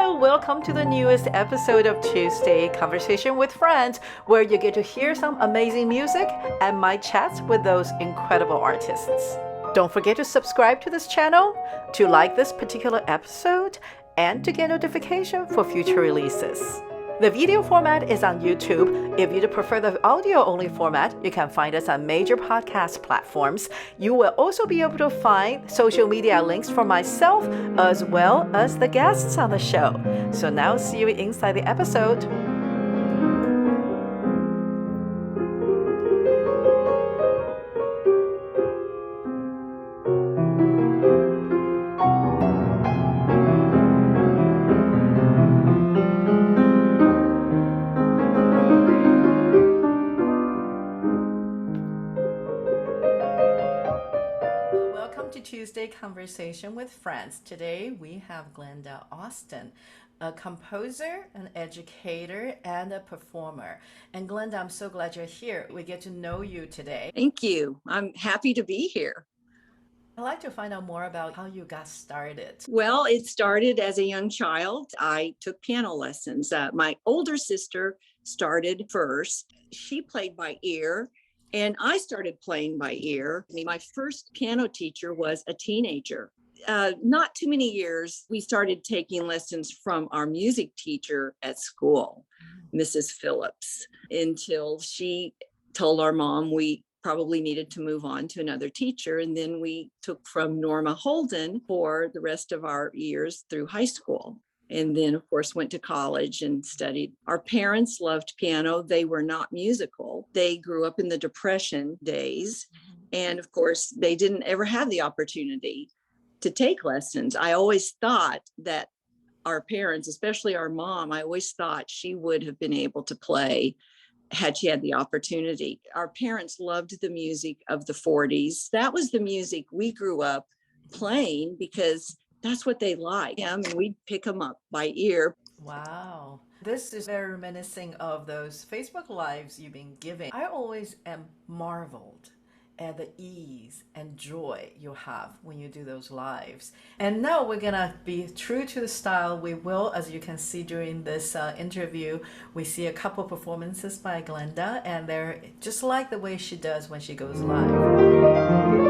Hello, welcome to the newest episode of Tuesday Conversation with Friends, where you get to hear some amazing music and my chats with those incredible artists. Don't forget to subscribe to this channel, to like this particular episode, and to get notification for future releases. The video format is on YouTube. If you prefer the audio-only format, you can find us on major podcast platforms. You will also be able to find social media links for myself as well as the guests on the show. So now see you inside the episode. Tuesday Conversation with Friends. Today we have Glenda Austin, a composer, an educator, and a performer. And Glenda, I'm so glad you're here. We get to know you today. Thank you. I'm happy to be here. I'd like to find out more about how you got started. Well, it started as a young child. I took piano lessons. My older sister started first. She played by ear. And I started playing by ear. My first piano teacher was a teenager. Not too many years, we started taking lessons from our music teacher at school, Mrs. Phillips, until she told our mom we probably needed to move on to another teacher. And then we took from Norma Holden for the rest of our years through high school. And then, of course, went to college and studied. Our parents loved piano. They were not musical. They grew up in the Depression days. And of course, they didn't ever have the opportunity to take lessons. I always thought that our parents, especially our mom, I always thought she would have been able to play had she had the opportunity. Our parents loved the music of the 40s. That was the music we grew up playing because that's what they like. And we'd pick them up by ear. Wow. This is very reminiscent of those Facebook Lives you've been giving. I always am marveled at the ease and joy you have when you do those lives. And now we're gonna be true to the style. We will, as you can see during this interview, we see a couple performances by Glenda, and they're just like the way she does when she goes live.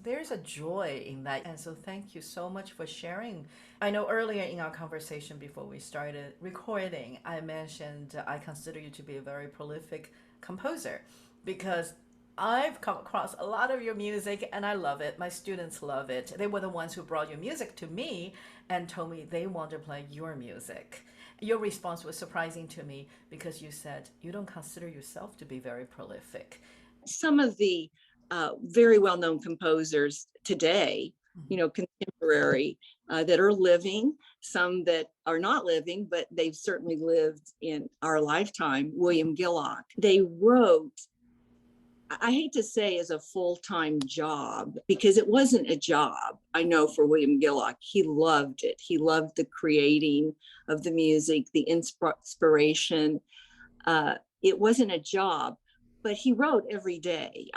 There's a joy in that. And so thank you so much for sharing. I know earlier in our conversation before we started recording, I mentioned I consider you to be a very prolific composer because I've come across a lot of your music and I love it. My students love it. They were the ones who brought your music to me and told me they want to play your music. Your response was surprising to me because you said you don't consider yourself to be very prolific. Some of the very well-known composers today, contemporary, that are living, some that are not living, but they've certainly lived in our lifetime. William Gillock, they wrote, I hate to say as a full-time job, because it wasn't a job. I know for William Gillock, he loved it. He loved the creating of the music, the inspiration. It wasn't a job, but he wrote every day.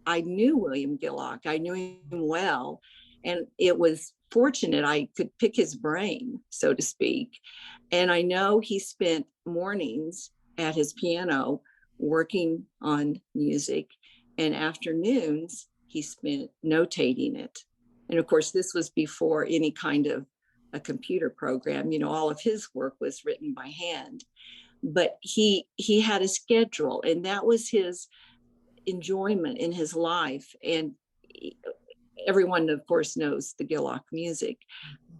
I knew William Gillock. I knew him well, and it was fortunate I could pick his brain, so to speak. And I know he spent mornings at his piano working on music, and afternoons he spent notating it. And of course, this was before any kind of a computer program. All of his work was written by hand. But he had a schedule, and that was his enjoyment in his life. And everyone, of course, knows the Gillock music.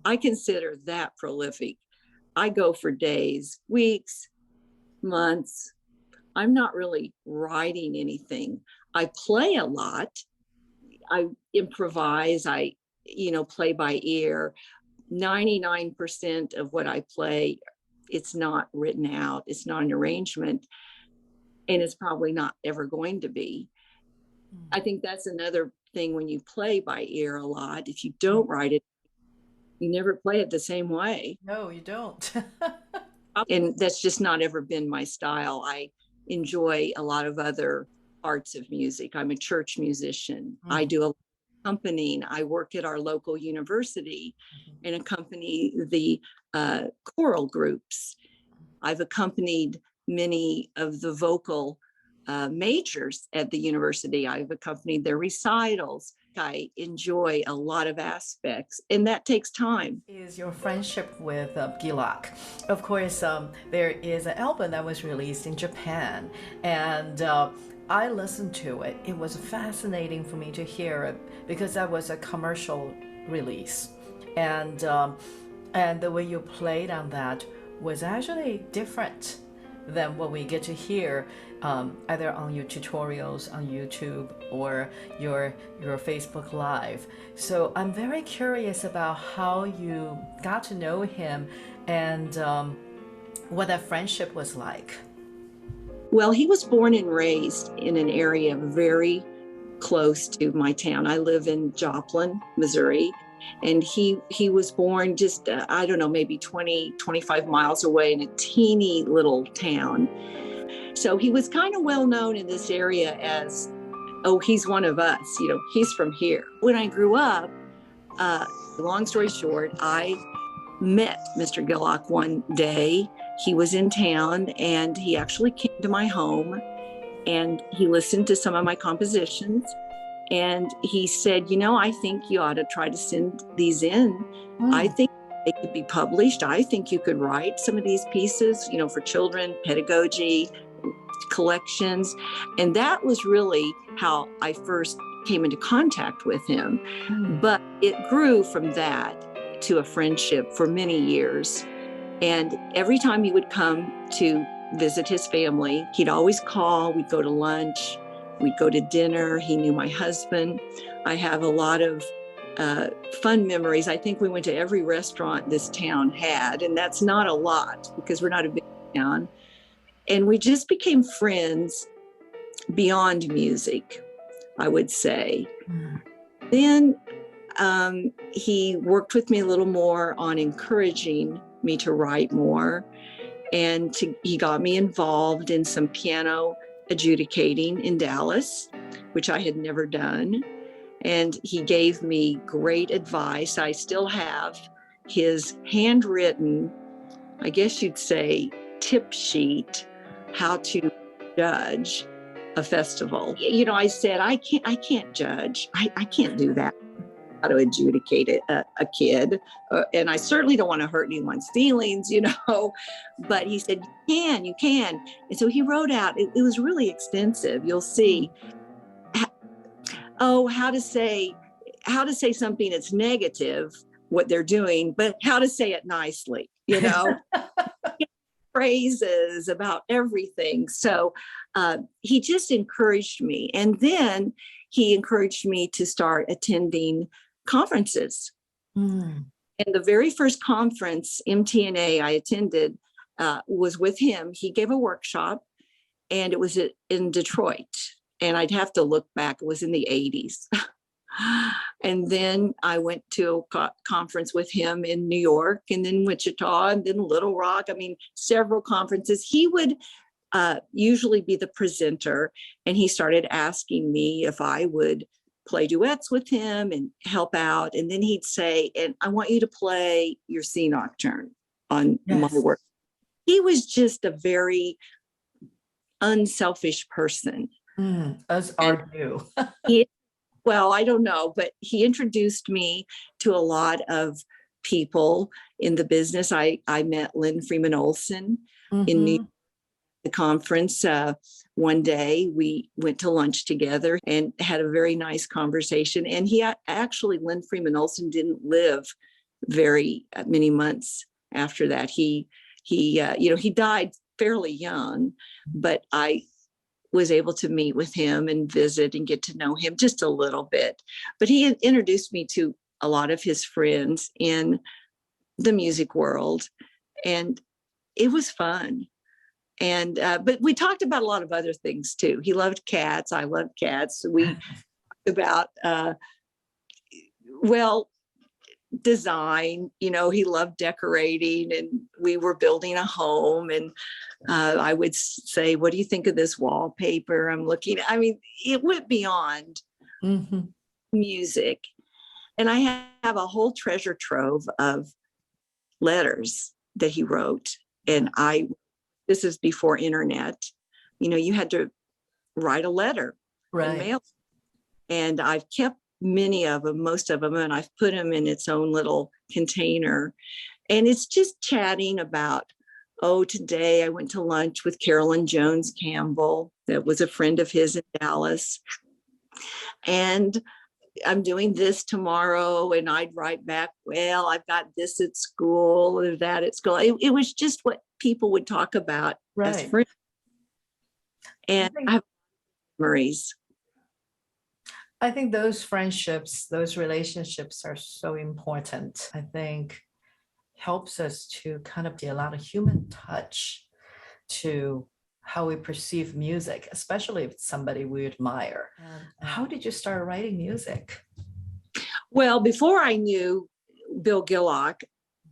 I consider that prolific. I go for days, weeks, months. I'm not really writing anything. I play a lot. I improvise. I, play by ear. 99% of what I play, it's not written out. It's not an arrangement. And it's probably not ever going to be. I think that's another thing when you play by ear a lot. If you don't write it, you never play it the same way. No, you don't. And that's just not ever been my style. I enjoy a lot of other arts of music. I'm a church musician. I do a accompanying. I work at our local university and accompany the choral groups. I've accompanied many of the vocal majors at the university. I've accompanied their recitals. I enjoy a lot of aspects, and that takes time. Is your friendship with Gillock? Of course, there is an album that was released in Japan, and I listened to it. It was fascinating for me to hear it because that was a commercial release, and the way you played on that was actually different than what we get to hear either on your tutorials on YouTube or your Facebook Live. So I'm very curious about how you got to know him and what that friendship was like. Well, he was born and raised in an area very close to my town. I live in Joplin, Missouri, and he was born just, I don't know, maybe 20, 25 miles away in a teeny little town. So he was kind of well known in this area as, oh, he's one of us, he's from here. When I grew up, long story short, I met Mr. Gillock one day. He was in town and he actually came to my home and he listened to some of my compositions. And he said, I think you ought to try to send these in. I think they could be published. I think you could write some of these pieces, for children, pedagogy, collections. And that was really how I first came into contact with him. But it grew from that to a friendship for many years. And every time he would come to visit his family, he'd always call. We'd go to lunch. We'd go to dinner. He knew my husband. I have a lot of fun memories. I think we went to every restaurant this town had, and that's not a lot because we're not a big town. And we just became friends beyond music, I would say. Then he worked with me a little more on encouraging me to write more. And he got me involved in some piano adjudicating in Dallas, which I had never done. And he gave me great advice. I still have his handwritten, I guess you'd say, tip sheet, how to judge a festival. I said, I can't judge. I can't do that. How to adjudicate a kid. And I certainly don't want to hurt anyone's feelings, but he said, you can. And so he wrote out, it was really extensive. You'll see, how to say something that's negative, what they're doing, but how to say it nicely, phrases about everything. So he just encouraged me. And then he encouraged me to start attending conferences. And the very first conference, MTNA, I attended was with him. He gave a workshop and it was in Detroit. And I'd have to look back, it was in the 80s. And then I went to a conference with him in New York and then Wichita and then Little Rock. Several conferences. He would usually be the presenter, and he started asking me if I would play duets with him and help out. And then he'd say, and I want you to play your C Nocturne on my work. He was just a very unselfish person. As are you. Well, I don't know, but he introduced me to a lot of people in the business. I met Lynn Freeman Olson in New York, the conference. one day we went to lunch together and had a very nice conversation. And he actually, Lynn Freeman Olson didn't live very many months after that. He died fairly young, but I was able to meet with him and visit and get to know him just a little bit. But he had introduced me to a lot of his friends in the music world, and it was fun. And but we talked about a lot of other things too. He loved cats. I loved cats. We talked about design. He loved decorating, and we were building a home. And I would say, "What do you think of this wallpaper?" I'm looking. I mean, it went beyond music, and I have a whole treasure trove of letters that he wrote. And this is before internet. You had to write a letter and mail. And I've kept many of them, most of them, and I've put them in its own little container. And it's just chatting about, today I went to lunch with Carolyn Jones Campbell, that was a friend of his in Dallas. And I'm doing this tomorrow. And I'd write back, well, I've got this at school or that at school. It was just what people would talk about as friends. And I have memories. I think those friendships, those relationships are so important. I think helps us to kind of get a lot of human touch to how we perceive music, especially if it's somebody we admire. How did you start writing music? Well, before I knew Bill Gillock,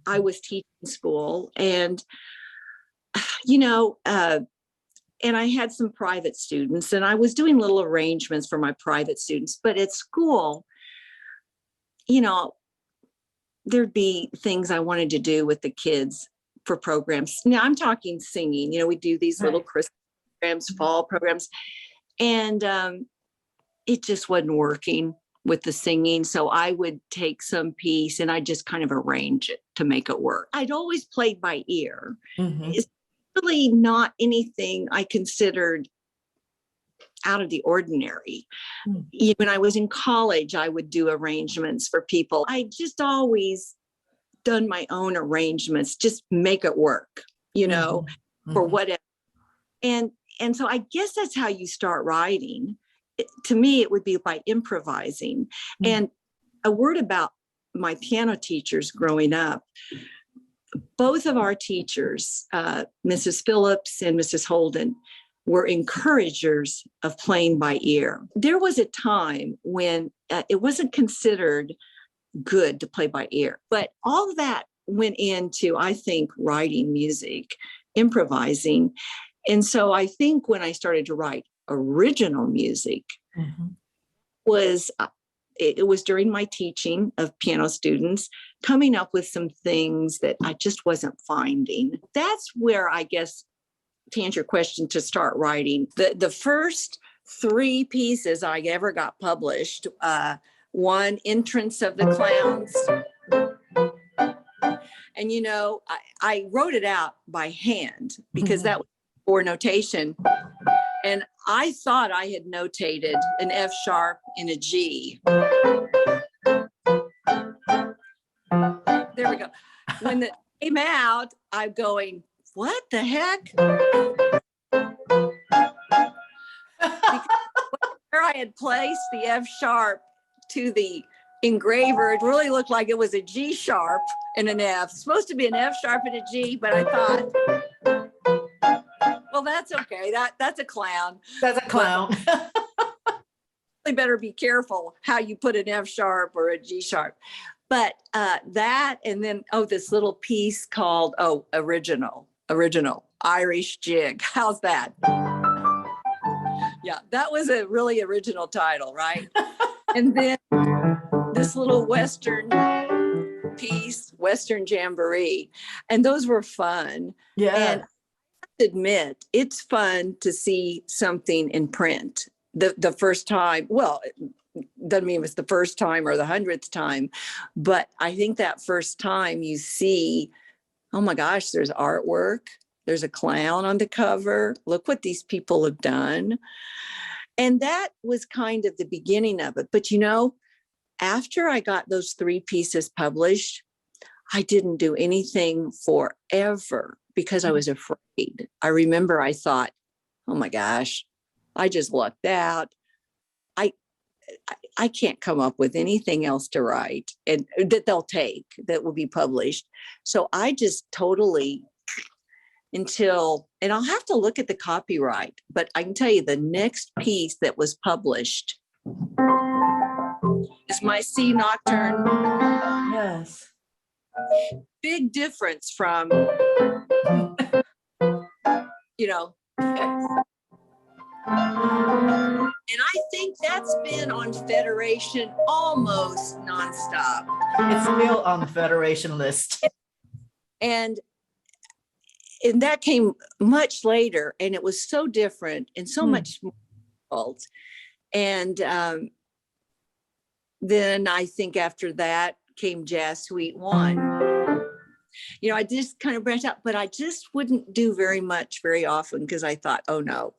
I was teaching school, and and I had some private students, and I was doing little arrangements for my private students. But at school, there'd be things I wanted to do with the kids for programs. Now I'm talking singing. We do these little Christmas programs, fall programs, and it just wasn't working with the singing. So I would take some piece and I just kind of arrange it to make it work. I'd always played by ear. It's really not anything I considered out of the ordinary. When I was in college, I would do arrangements for people. I just always done my own arrangements, just make it work, for whatever. And so I guess that's how you start writing. To me, it would be by improvising. And a word about my piano teachers growing up. Both of our teachers, Mrs. Phillips and Mrs. Holden, were encouragers of playing by ear. There was a time when it wasn't considered good to play by ear, but all that went into, I think, writing music, improvising. And so I think when I started to write original music, it was during my teaching of piano students, coming up with some things that I just wasn't finding. That's where, I guess, to answer your question, to start writing. The first 3 pieces I ever got published, one, Entrance of the Clowns. And, I wrote it out by hand because that was for notation. And I thought I had notated an F sharp and a G. There we go. When it came out, I'm going, what the heck? Because where I had placed the F sharp to the engraver, it really looked like it was a G sharp and an F. It's supposed to be an F sharp and a G, but I thought, well, that's okay. That's a clown. That's a clown. You better be careful how you put an F sharp or a G sharp. But that, and then, this little piece called, original Irish Jig. How's that? Yeah, that was a really original title, right? And then this little Western piece, Western Jamboree. And those were fun. Yeah. And admit it's fun to see something in print the first time. Well, it doesn't mean it's the first time or the 100th time, but I think that first time you see, oh my gosh, there's artwork, There's a clown on the cover. Look what these people have done. And that was kind of the beginning of it. But, after I got those 3 pieces published, I didn't do anything forever because I was afraid. I remember I thought, oh my gosh, I just lucked out. I can't come up with anything else to write and that they'll take that will be published. So I just totally and I'll have to look at the copyright, but I can tell you the next piece that was published is my C Nocturne. Yes. Big difference from, And I think that's been on Federation almost nonstop. It's still on the Federation list. And that came much later, and it was so different and so much more difficult. And then I think after that came Jazz Suite 1. I just kind of branched out, but I just wouldn't do very much very often because I thought, oh no,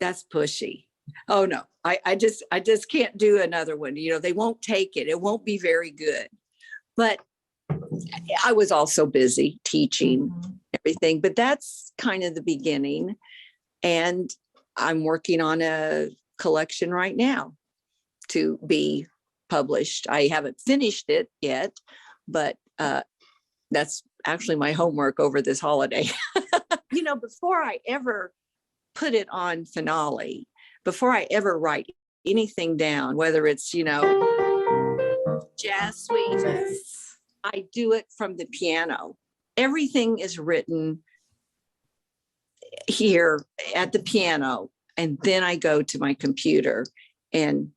that's pushy. Oh no, I just can't do another one. They won't take it. It won't be very good. But I was also busy teaching everything, but that's kind of the beginning. And I'm working on a collection right now to be published. I haven't finished it yet, but that's actually my homework over this holiday. Before I ever put it on Finale, before I ever write anything down, whether it's, Jazz Suite, I do it from the piano. Everything is written here at the piano, and then I go to my computer and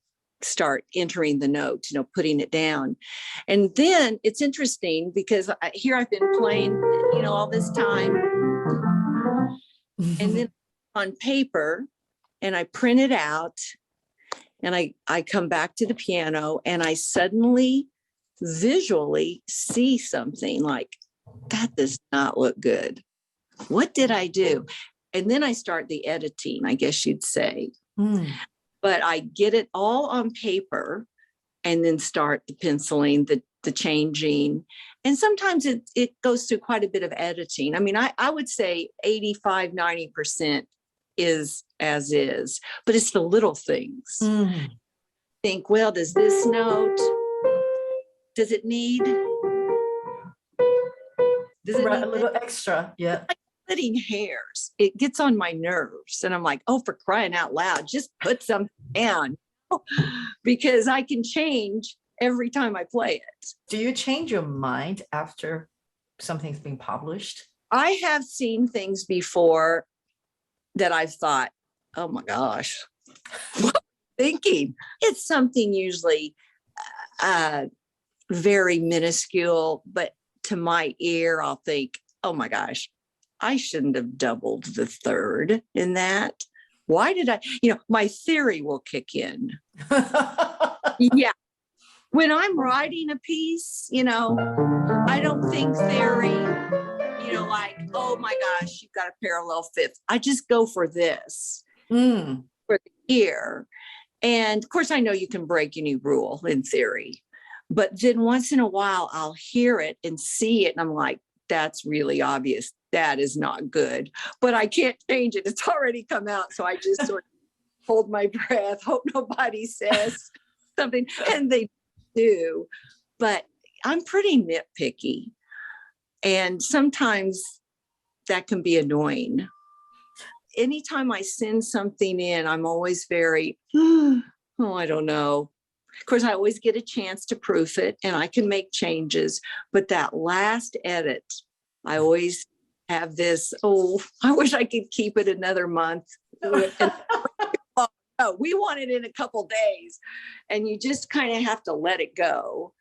start entering the notes, putting it down. And then it's interesting because here I've been playing, all this time. And then on paper, and I print it out, and I come back to the piano, and I suddenly visually see something like, that does not look good. What did I do? And then I start the editing, I guess you'd say. But I get it all on paper and then start the penciling, the changing. And sometimes it goes through quite a bit of editing. I mean, I would say 85, 90% is as is, but it's the little things. Think, well, does this note, does it need a little extra? Yeah. Splitting hairs. It gets on my nerves. And I'm like, oh, for crying out loud, just put something down. Because I can change every time I play it. Do you change your mind after something's been published? I have seen things before that I've thought, oh my gosh, what am I thinking? It's something usually very minuscule, but to my ear, I'll think, oh my gosh, I shouldn't have doubled the third in that. Why did I, my theory will kick in. Yeah. When I'm writing a piece, I don't think theory, like, oh my gosh, you've got a parallel fifth. I just go for this for the ear. And of course, I know you can break any rule in theory, but then once in a while I'll hear it and see it. And I'm like, that's really obvious. That is not good, but I can't change it. It's already come out. So I just sort of hold my breath, hope nobody says something, and they do. But I'm pretty nitpicky. And sometimes that can be annoying. Anytime I send something in, I'm always very, oh, I don't know. Of course, I always get a chance to proof it and I can make changes. But that last edit, I always have this, oh, I wish I could keep it another month. Oh, we want it in a couple days. And you just kind of have to let it go.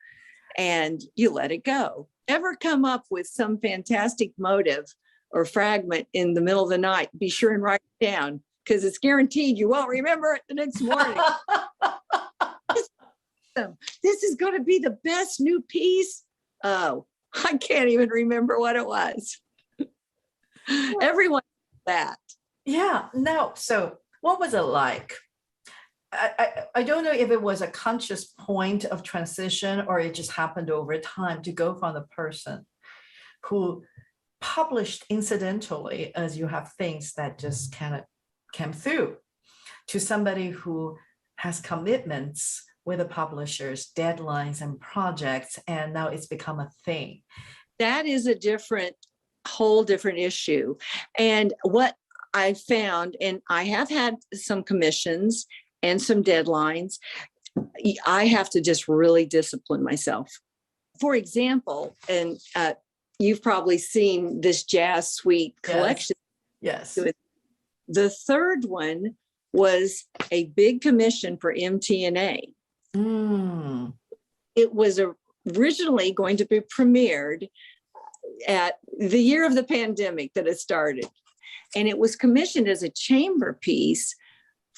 And you let it go. Ever come up with some fantastic motive or fragment in the middle of the night, be sure and write it down, because it's guaranteed you won't remember it the next morning. This is going to be the best new piece. Oh, I can't even remember what it was. Everyone that. Yeah. No. So what was it like? I don't know if it was a conscious point of transition or it just happened over time to go from the person who published incidentally as you have things that just kind of came through to somebody who has commitments with the publishers, deadlines and projects, and now it's become a thing. That is a whole different issue. And what I found, and I have had some commissions and some deadlines, I have to just really discipline myself. For example, and you've probably seen this jazz suite collection. Yes. The third one was a big commission for MTNA. It was originally going to be premiered at the year of the pandemic that it started. And it was commissioned as a chamber piece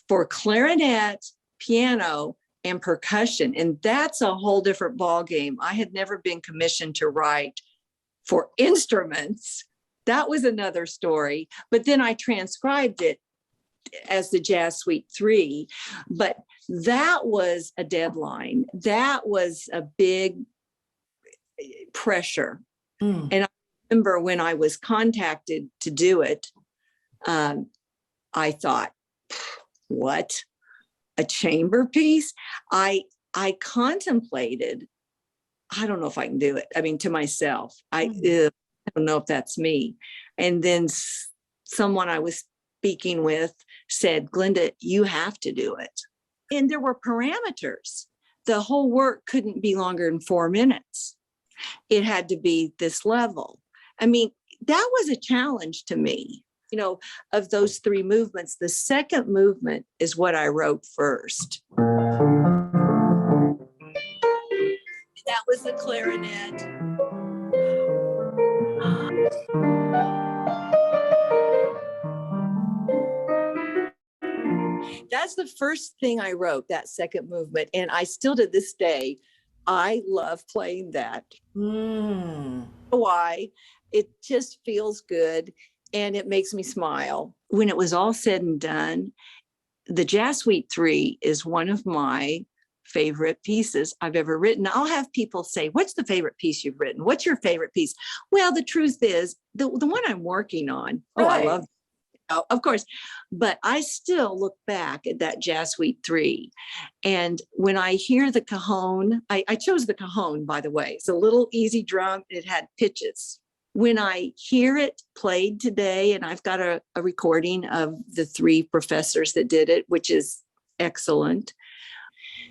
for clarinet, piano, and percussion. And that's a whole different ballgame. I had never been commissioned to write for instruments. That was another story. But then I transcribed it as the Jazz Suite 3. But that was a deadline. That was a big pressure. And I remember when I was contacted to do it, I thought, what? A chamber piece? I contemplated, I don't know if I can do it. I mean, to myself, I don't know if that's me. And then someone I was speaking with said, Glenda, you have to do it. And there were parameters. The whole work couldn't be longer than 4 minutes. It had to be this level. I mean, that was a challenge to me. You know, of those 3 movements, the second movement is what I wrote first. That was the clarinet. That's the first thing I wrote, that second movement. And I still to this day, I love playing that. Why? It just feels good. And it makes me smile. When it was all said and done, the Jazz Suite 3 is one of my favorite pieces I've ever written. I'll have people say, what's the favorite piece you've written? What's your favorite piece? Well, the truth is, the one I'm working on, I love it, of course, but I still look back at that Jazz Suite 3. And when I hear the Cajon, I chose the Cajon, by the way. It's a little easy drum. It had pitches. When I hear it played today, and I've got a recording of the 3 professors that did it, which is excellent.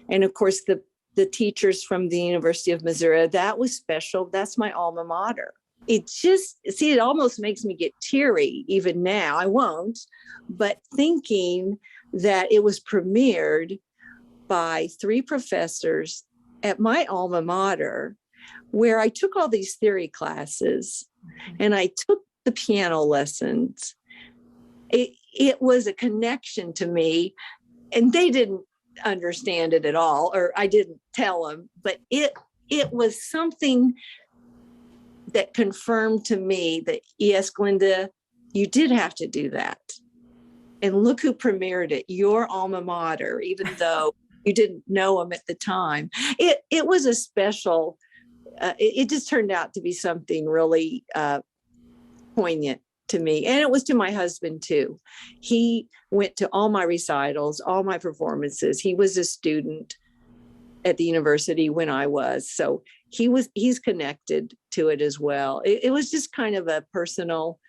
And of course, the teachers from the University of Missouri, that was special. That's my alma mater. It almost makes me get teary even now. I won't, but thinking that it was premiered by 3 professors at my alma mater, where I took all these theory classes and I took the piano lessons. It was a connection to me, and they didn't understand it at all, or I didn't tell them, but it was something that confirmed to me that, yes, Glenda, you did have to do that. And look who premiered it, your alma mater, even though you didn't know them at the time. It was a special, it just turned out to be something really poignant to me. And it was to my husband too. He went to all my recitals, all my performances. He was a student at the university when I was. So he's connected to it as well. It was just kind of a personal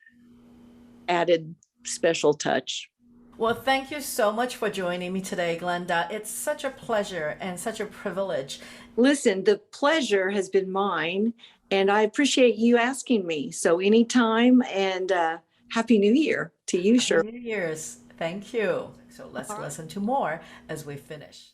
added special touch. Well, thank you so much for joining me today, Glenda. It's such a pleasure and such a privilege. Listen, the pleasure has been mine, and I appreciate you asking me. So anytime, and Happy New Year to you, Shirley. Happy New Year's. Thank you. So let's listen to more as we finish.